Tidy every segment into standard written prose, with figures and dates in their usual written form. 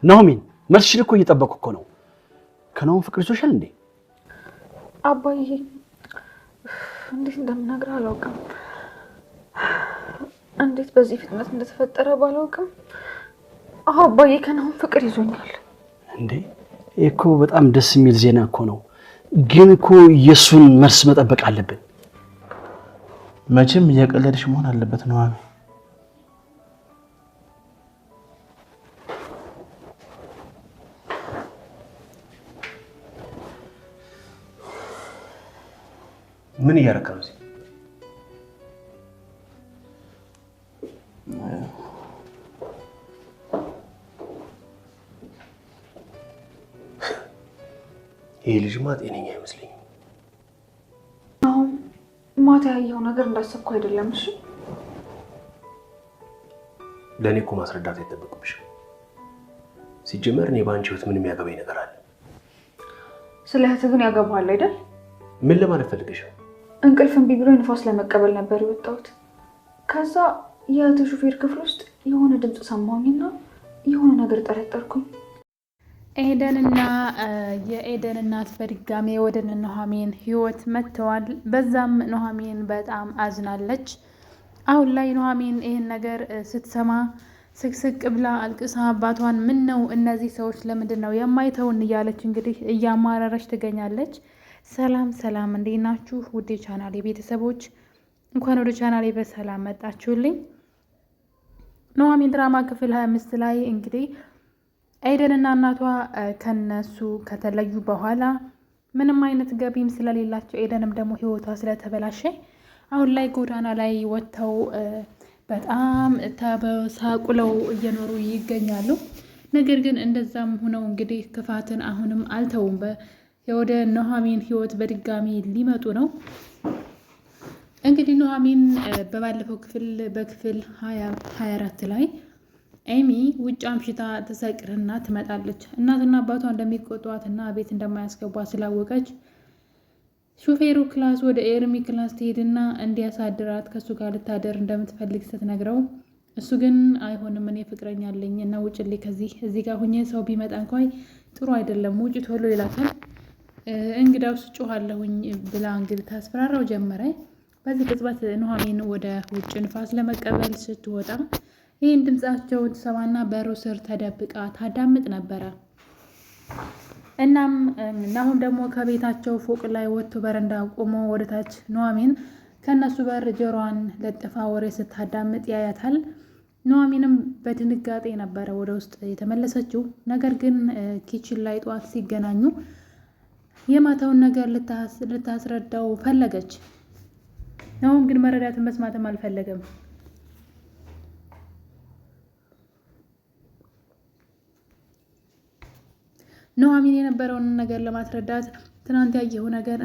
ናሆሚን መልስሽን እኮ እየጠበቅኩ እኮ ነው። ከናሆም ፍቅር ይዞሻል እንዴ? አባዬ እንዴት እንደምነግርህ አላውቅም። እንዴት በዚህ ፍጥነት እንደተፈጠረ ባላውቅም አባዬ ከናሆም ፍቅር ይዞኛል። እንዴ እኮ በጣም ደስ የሚል ዜና እኮ ነው። ግን እኮ የሱን መልስ መጠበቅ አለብን። መቼም እያቀለድሽ መሆን አለበት ነው አሜ። ምን እያደረክ ነው? ይሄ ልጅማ ጤነኛ አይመስለኝም። አሁን ማታ ያየው ነገር እንዳሰብኩ አይደለም። እሺ ለእኔ እኮ ማስረዳት አይጠበቅብሽም። ሲጀመር እኔ በአንቺ ህይወት ምንም ያገባኝ ነገር አለ? ስለ እህትህ ግን ያገባሃል አይደል? ምን ለማለት ፈልገሽ ነው? እንቅልፍ እምቢ ብሎ ንፋስ ለመቀበል ነበር የወጣሁት። ከዛ የእህትህ ሹፌር ክፍል ውስጥ የሆነ ድምፅ ሰማሁኝና የሆነ ነገር ጠረጠርኩኝ። ኤደንና የኤደን እናት በድጋሜ ወደ ኑሐሚን ህይወት መጥተዋል። በዛም ኑሐሚን በጣም አዝናለች። አሁን ላይ ኑሐሚን ይህን ነገር ስትሰማ ስቅስቅ ብላ አልቅሳ አባቷን ምን ነው እነዚህ ሰዎች ለምንድን ነው የማይተውን እያለች እንግዲህ እያማረረች ትገኛለች። ሰላም ሰላም፣ እንዴት ናችሁ ውዴ ቻናሌ ቤተሰቦች? እንኳን ወደ ቻናሌ በሰላም መጣችሁልኝ። ኑሐሚን ድራማ ክፍል 25 ላይ እንግዲህ ኤደንና እናቷ ከነሱ ከተለዩ በኋላ ምንም አይነት ገቢም ስለሌላቸው ኤደንም ደግሞ ህይወቷ ስለተበላሸ አሁን ላይ ጎዳና ላይ ወጥተው በጣም ተበሳቁለው እየኖሩ ይገኛሉ። ነገር ግን እንደዛም ሆነው እንግዲህ ክፋትን አሁንም አልተውም። ወደ ኑሐሚን ህይወት በድጋሚ ሊመጡ ነው። እንግዲህ ኑሐሚን በባለፈው ክፍል በክፍል 24 ላይ ኤሚ ውጭ አምሽታ ተሰቅርና ትመጣለች። እናትና አባቷ እንደሚቆጧትና ቤት እንደማያስገቧት ስላወቀች ሹፌሩ ክላስ ወደ ኤርሚ ክላስ ትሄድና እንዲያሳድራት ከእሱ ጋር ልታደር እንደምትፈልግ ስትነግረው እሱ ግን አይሆንም፣ እኔ ፍቅረኛ አለኝ እና ውጭልኝ ከዚህ እዚህ ጋር ሁኜ ሰው ቢመጣ እንኳን ጥሩ አይደለም ውጭ ቶሎ ይላታል። እንግዳውስ ጮኻለሁኝ ብላ እንግዲህ ታስፈራራው ጀመረ። በዚህ ቅጽበት ኑሐሚን ወደ ውጭ ንፋስ ለመቀበል ስትወጣ ይህን ድምፃቸውን ትሰማና በሩ ስር ተደብቃ ታዳምጥ ነበረ። እናም ናሆም ደግሞ ከቤታቸው ፎቅ ላይ ወጥቶ በረንዳ ቆሞ ወደታች ኑሐሚን ከነሱ በር ጆሮዋን ለጥፋ ወሬ ስታዳምጥ ያያታል። ኑሐሚንም በድንጋጤ ነበረ ወደ ውስጥ የተመለሰችው። ነገር ግን ኪችን ላይ ጠዋት ሲገናኙ የማታውን ነገር ልታስረዳው ፈለገች። ናሆም ግን መረዳትን መስማትም አልፈለገም። ኑሐሚን የነበረውን ነገር ለማስረዳት ትናንት ያየው ነገር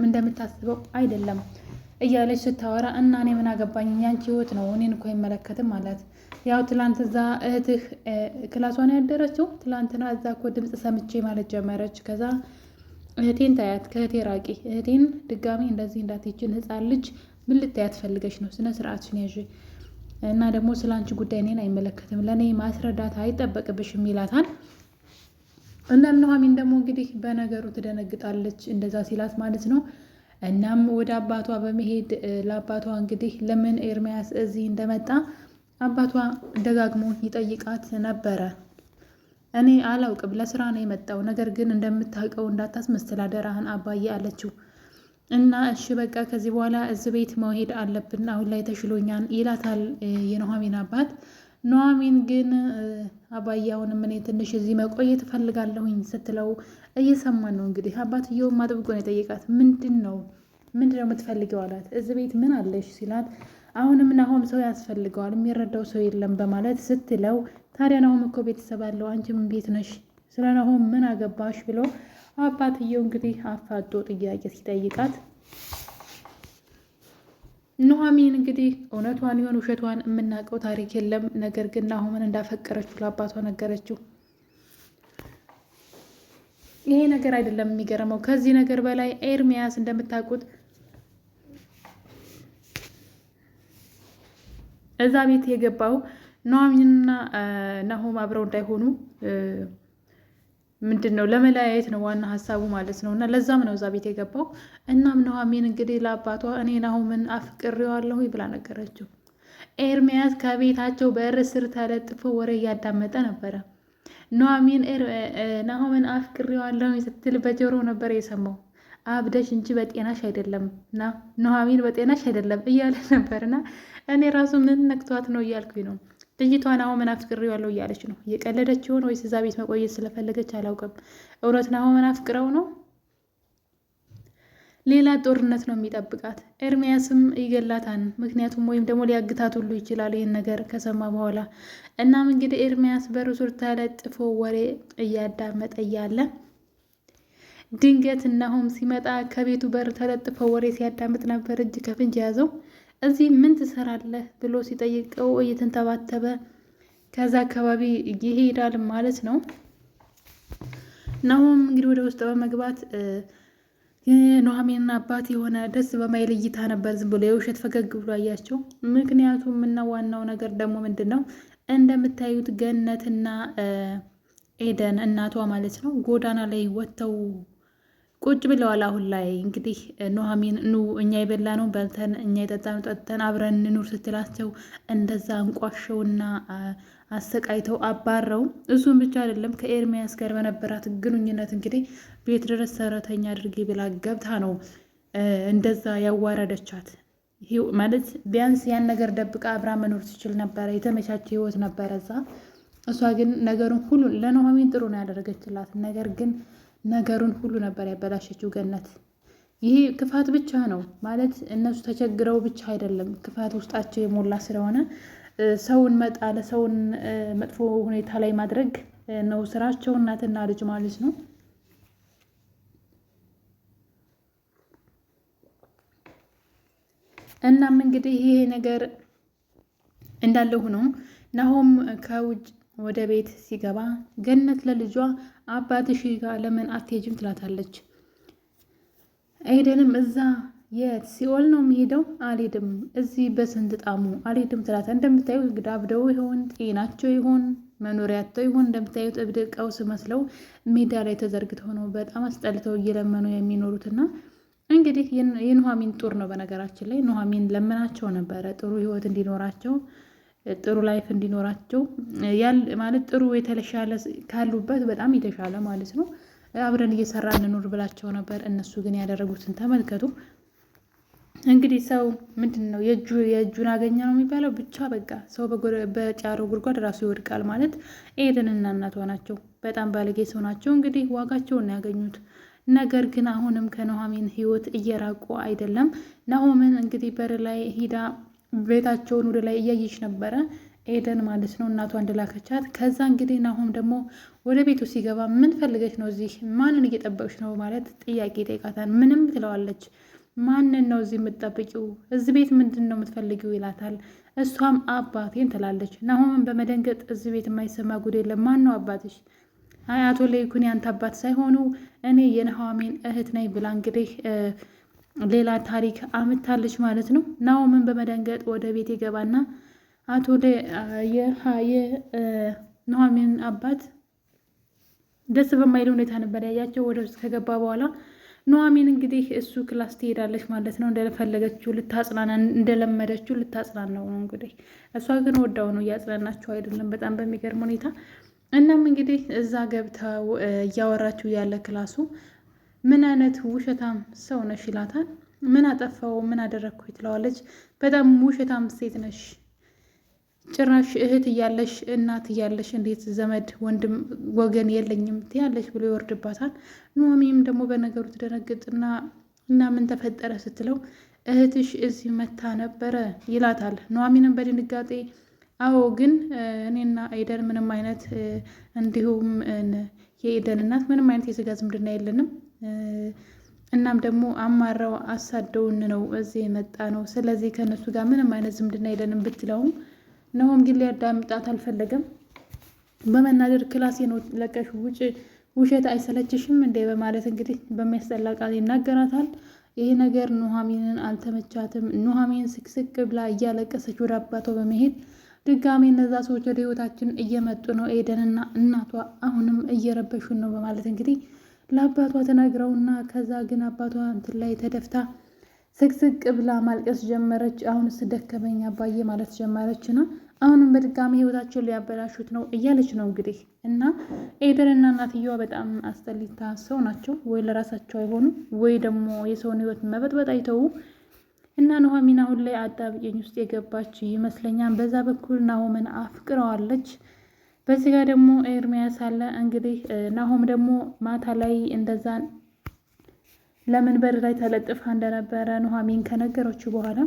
እንደምታስበው አይደለም እያለች ስታወራ እና እኔ ምን አገባኝ ያንቺ ህይወት ነው እኔን እኮ አይመለከትም አላት። ያው ትላንት እዛ እህትህ ክላሷን ያደረችው ትላንትና እዛ እኮ ድምፅ ሰምቼ ማለት ጀመረች። ከዛ እህቴን ታያት፣ ከእህቴ ራቂ፣ እህቴን ድጋሚ እንደዚህ እንዳትችን ህፃን ልጅ ምን ልታያት ፈልገሽ ነው? ስነ ስርዓትሽን ያዥ እና ደግሞ ስለ አንቺ ጉዳይ እኔን አይመለከትም፣ ለእኔ ማስረዳት አይጠበቅብሽም ይላታል። እናም ኑሐሚን ደግሞ እንግዲህ በነገሩ ትደነግጣለች፣ እንደዛ ሲላት ማለት ነው። እናም ወደ አባቷ በመሄድ ለአባቷ እንግዲህ ለምን ኤርሚያስ እዚህ እንደመጣ አባቷ ደጋግሞ ይጠይቃት ነበረ። እኔ አላውቅም ለስራ ነው የመጣው፣ ነገር ግን እንደምታውቀው እንዳታስመስል አደራህን አባዬ አለችው። እና እሺ በቃ ከዚህ በኋላ እዚህ ቤት መሄድ አለብን፣ አሁን ላይ ተሽሎኛል ይላታል የኑሐሚን አባት። ኑሐሚን ግን አባዬ አሁንም እኔ ትንሽ እዚህ መቆየት እፈልጋለሁኝ ስትለው እየሰማን ነው እንግዲህ። አባትየውም አጥብቆ ነው የጠየቃት። ምንድን ነው የምትፈልገው አላት። እዚህ ቤት ምን አለሽ ሲላት አሁንም ናሆም ሰው ያስፈልገዋል፣ የሚረዳው ሰው የለም በማለት ስትለው ታዲያ ናሆም እኮ ቤተሰብ አለው፣ አንቺ ምን ቤት ነሽ? ስለ ናሆም ምን አገባሽ ብሎ አባትየው እንግዲህ አፋጦ ጥያቄ ሲጠይቃት ኑሐሚን እንግዲህ እውነቷን ይሆን ውሸቷን የምናውቀው ታሪክ የለም። ነገር ግን ናሆምን እንዳፈቀረችው ለአባቷ ነገረችው። ይሄ ነገር አይደለም የሚገርመው፣ ከዚህ ነገር በላይ ኤርሚያስ እንደምታውቁት እዛ ቤት የገባው ኑሐሚንና ናሆም አብረው እንዳይሆኑ ምንድን ነው ለመለያየት ነው ዋና ሀሳቡ ማለት ነው። እና ለዛም ነው እዛ ቤት የገባው። እናም ኑሐሚን እንግዲህ ለአባቷ እኔ ናሆምን አፍቅሬዋለሁ ብላ ነገረችው። ኤርሚያስ ከቤታቸው በር ስር ተለጥፎ ወሬ እያዳመጠ ነበረ። ኑሐሚን ናሆምን አፍቅሬዋለሁ ስትል በጆሮ ነበር የሰማው። አብደሽ እንጂ በጤናሽ አይደለም ና ኑሐሚን በጤናሽ አይደለም እያለ ነበርና እኔ ራሱ ምን ነክቷት ነው እያልኩኝ ነው። ልጅቷ ናሆምን አፍቅሬዋለሁ እያለች ነው። እየቀለደች ይሆን ወይስ እዛ ቤት መቆየት ስለፈለገች አላውቅም። እውነት ናሆምን አፍቅረው ነው? ሌላ ጦርነት ነው የሚጠብቃት። ኤርሚያስም ይገላታል። ምክንያቱም ወይም ደግሞ ሊያግታት ሁሉ ይችላል ይህን ነገር ከሰማ በኋላ። እናም እንግዲህ ኤርሚያስ በሩ ስር ተለጥፎ ወሬ እያዳመጠ እያለ ድንገት ናሆም ሲመጣ ከቤቱ በር ተለጥፎ ወሬ ሲያዳምጥ ነበር። እጅ ከፍንጅ ያዘው። እዚህ ምን ትሰራለህ ብሎ ሲጠይቀው እየተንተባተበ ከዛ አካባቢ ይሄዳል ማለት ነው። ናሆም እንግዲህ ወደ ውስጥ በመግባት የኑሐሚንን አባት የሆነ ደስ በማይል እይታ ነበር ዝም ብሎ የውሸት ፈገግ ብሎ አያቸው። ምክንያቱም እና ዋናው ነገር ደግሞ ምንድን ነው እንደምታዩት ገነትና ኤደን እናቷ ማለት ነው ጎዳና ላይ ወጥተው ቁጭ ብለዋል። አሁን ላይ እንግዲህ ኑሐሚን ኑ እኛ የበላነው በልተን እኛ የጠጣነው ጠጥተን አብረን እንኑር ስትላቸው እንደዛ እንቋሸውና አሰቃይተው አባረው። እሱም ብቻ አይደለም ከኤርሚያስ ጋር በነበራት ግንኙነት እንግዲህ ቤት ድረስ ሰራተኛ አድርጌ ብላ ገብታ ነው እንደዛ ያዋረደቻት። ማለት ቢያንስ ያን ነገር ደብቃ አብራ መኖር ትችል ነበረ። የተመቻቸ ህይወት ነበረ እዛ። እሷ ግን ነገሩን ሁሉ ለኑሐሚን ጥሩ ነው ያደረገችላት። ነገር ግን ነገሩን ሁሉ ነበር ያበላሸችው ገነት። ይሄ ክፋት ብቻ ነው ማለት እነሱ ተቸግረው ብቻ አይደለም፣ ክፋት ውስጣቸው የሞላ ስለሆነ ሰውን መጣለ ሰውን መጥፎ ሁኔታ ላይ ማድረግ ነው ስራቸው። እናትና ልጅ ማለት ነው። እናም እንግዲህ ይሄ ነገር እንዳለ ሆኖ ናሆም ከውጭ ወደ ቤት ሲገባ ገነት ለልጇ አባትሽ ጋር ለምን አትሄጂም ትላታለች። ኤደንም እዛ የት ሲኦል ነው የሚሄደው? አልሄድም፣ እዚህ በስንት ጣሙ አልሄድም ትላታለች። እንደምታዩት እንግዲህ አብደው ይሆን ጤናቸው ይሆን መኖሪያቸው ይሆን እንደምታዩት እብድ ቀውስ መስለው ሜዳ ላይ ተዘርግተው ነው በጣም አስጠልተው እየለመኑ የሚኖሩትና እንግዲህ የኑሐሚን ጦር ነው። በነገራችን ላይ ኑሐሚን ለመናቸው ነበረ ጥሩ ህይወት እንዲኖራቸው ጥሩ ላይፍ እንዲኖራቸው ማለት ጥሩ የተሻለ ካሉበት በጣም የተሻለ ማለት ነው አብረን እየሰራ እንኖር ብላቸው ነበር። እነሱ ግን ያደረጉትን ተመልከቱ። እንግዲህ ሰው ምንድን ነው የእጁን አገኘ ነው የሚባለው። ብቻ በቃ ሰው በጫረው ጉድጓድ ራሱ ይወድቃል ማለት ኤደንና እናቷ ናቸው። በጣም ባለጌ ሰው ናቸው። እንግዲህ ዋጋቸውን ያገኙት። ነገር ግን አሁንም ከኑሐሚን ህይወት እየራቁ አይደለም። ናሆምን እንግዲህ በር ላይ ሂዳ ቤታቸውን ወደ ላይ እያየች ነበረ ኤደን ማለት ነው እናቷ እንደላከቻት። ከዛ እንግዲህ ናሆም ደግሞ ወደ ቤቱ ሲገባ ምን ፈልገች ነው እዚህ ማንን እየጠበቅሽ ነው ማለት ጥያቄ ጠይቃታል። ምንም ትለዋለች። ማንን ነው እዚህ የምትጠብቂው? እዚህ ቤት ምንድን ነው የምትፈልጊው ይላታል። እሷም አባቴን ትላለች። ናሆምን በመደንገጥ እዚህ ቤት የማይሰማ ጉድ የለም። ማን ነው አባትሽ? አይ አቶ ለይኩን ያንተ አባት ሳይሆኑ እኔ የኑሐሚን እህት ነኝ ብላ እንግዲህ ሌላ ታሪክ አምታለች ማለት ነው። ናሆምን በመደንገጥ ወደ ቤት ይገባና አቶ የኑሐሚን አባት ደስ በማይል ሁኔታ ነበር ያያቸው። ወደ ውስጥ ከገባ በኋላ ኑሐሚን እንግዲህ እሱ ክላስ ትሄዳለች ማለት ነው። እንደፈለገችው ልታጽናና እንደለመደችው ልታጽናናው ነው እንግዲህ። እሷ ግን ወዳው ነው እያጽናናቸው አይደለም፣ በጣም በሚገርም ሁኔታ። እናም እንግዲህ እዛ ገብተው እያወራችው ያለ ክላሱ ምን አይነት ውሸታም ሰው ነሽ ይላታል። ምን አጠፋው ምን አደረግኩ ትለዋለች። በጣም ውሸታም ሴት ነሽ፣ ጭራሽ እህት እያለሽ እናት እያለሽ እንዴት ዘመድ ወንድም ወገን የለኝም ትያለሽ ብሎ ይወርድባታል። ኑሐሚንም ደግሞ በነገሩ ትደነግጥና እና ምን ተፈጠረ ስትለው እህትሽ እዚህ መታ ነበረ ይላታል። ኑሐሚንም በድንጋጤ አዎ፣ ግን እኔና ኤደን ምንም አይነት እንዲሁም የኤደን እናት ምንም አይነት የስጋ ዝምድና የለንም። እናም ደግሞ አማራው አሳደውን ነው እዚህ የመጣ ነው። ስለዚህ ከነሱ ጋር ምንም አይነት ዝምድና የለንም ብትለውም ናሆም ግን ሊያዳምጣት አልፈለገም። በመናደር ክላሴ ነው ለቀሽ ውጭ፣ ውሸት አይሰለችሽም እንዴ በማለት እንግዲህ በሚያስጠላ ቃል ይናገራታል። ይሄ ነገር ኑሐሚንን አልተመቻትም። ኑሐሚን ስቅስቅ ብላ እያለቀሰች ወደ አባቷ በመሄድ ድጋሜ እነዛ ሰዎች ወደ ህይወታችን እየመጡ ነው፣ ኤደንና እናቷ አሁንም እየረበሹን ነው በማለት እንግዲህ ለአባቷ ተነግረውና ከዛ ግን አባቷ እንትን ላይ ተደፍታ ስቅስቅ ብላ ማልቀስ ጀመረች። አሁንስ ደከመኝ አባዬ ማለት ጀመረችና አሁንም በድጋሚ ህይወታቸውን ሊያበላሹት ነው እያለች ነው እንግዲህ። እና ኤደንና እናትየዋ በጣም አስጠሊታ ሰው ናቸው። ወይ ለራሳቸው አይሆኑ ወይ ደግሞ የሰውን ህይወት መበጥበጥ አይተው እና ኑሐሚን አሁን ላይ አጣብቂኝ ውስጥ የገባች ይመስለኛል። በዛ በኩል ናሆምን አፍቅረዋለች። በዚህ ጋር ደግሞ ኤርሚያስ አለ እንግዲህ። ናሆም ደግሞ ማታ ላይ እንደዛን ለምን በር ላይ ተለጥፋ እንደነበረ ኑሐሚን ከነገረችው በኋላ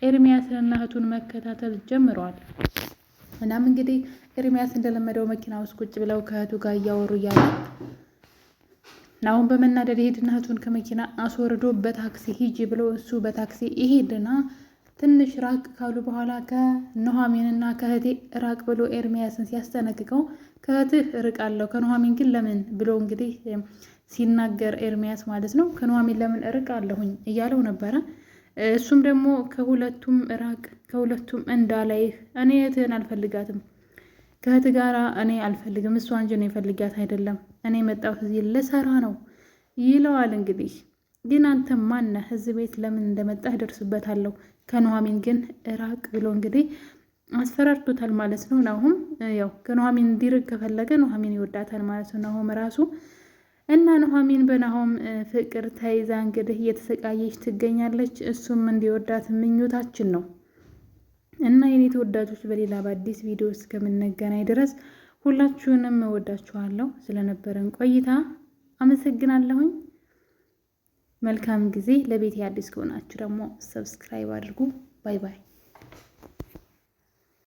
ኤርሚያስንና እህቱን መከታተል ጀምረዋል። እናም እንግዲህ ኤርሚያስ እንደለመደው መኪና ውስጥ ቁጭ ብለው ከእህቱ ጋር እያወሩ እያለ ናሆም በመናደድ ይሄድና እህቱን ከመኪና አስወርዶ በታክሲ ሂጂ ብሎ እሱ በታክሲ ይሄድና ትንሽ ራቅ ካሉ በኋላ ከኑሐሚንና ከእህቴ ራቅ ብሎ ኤርሚያስን ሲያስጠነቅቀው ከእህትህ እርቃለሁ ከኑሐሚን ግን ለምን ብሎ እንግዲህ ሲናገር ኤርሚያስ ማለት ነው ከኑሐሚን ለምን እርቃለሁኝ እያለው ነበረ። እሱም ደግሞ ከሁለቱም ራቅ ከሁለቱም እንዳላይህ እኔ እህትህን አልፈልጋትም ከእህት ጋር እኔ አልፈልግም እሷ እንጂ ነው የፈልጋት አይደለም እኔ መጣሁት እዚህ ልሰራ ነው ይለዋል። እንግዲህ ግን አንተ ማነህ እዚህ ቤት ለምን እንደመጣህ ደርስበታለሁ ከኑሐሚን ግን ራቅ ብሎ እንግዲህ አስፈራርቶታል ማለት ነው። ናሆም ያው ከኑሐሚን እንዲርቅ ከፈለገ ኑሐሚን ይወዳታል ማለት ነው ናሆም ራሱ እና ኑሐሚን በናሆም ፍቅር ተይዛ እንግዲህ እየተሰቃየች ትገኛለች። እሱም እንዲወዳት ምኞታችን ነው። እና የኔ ተወዳጆች በሌላ በአዲስ ቪዲዮ እስከምንገናኝ ድረስ ሁላችሁንም እወዳችኋለሁ። ስለነበረን ቆይታ አመሰግናለሁኝ። መልካም ጊዜ። ለቤት አዲስ ከሆናችሁ ደግሞ ሰብስክራይብ አድርጉ። ባይ ባይ።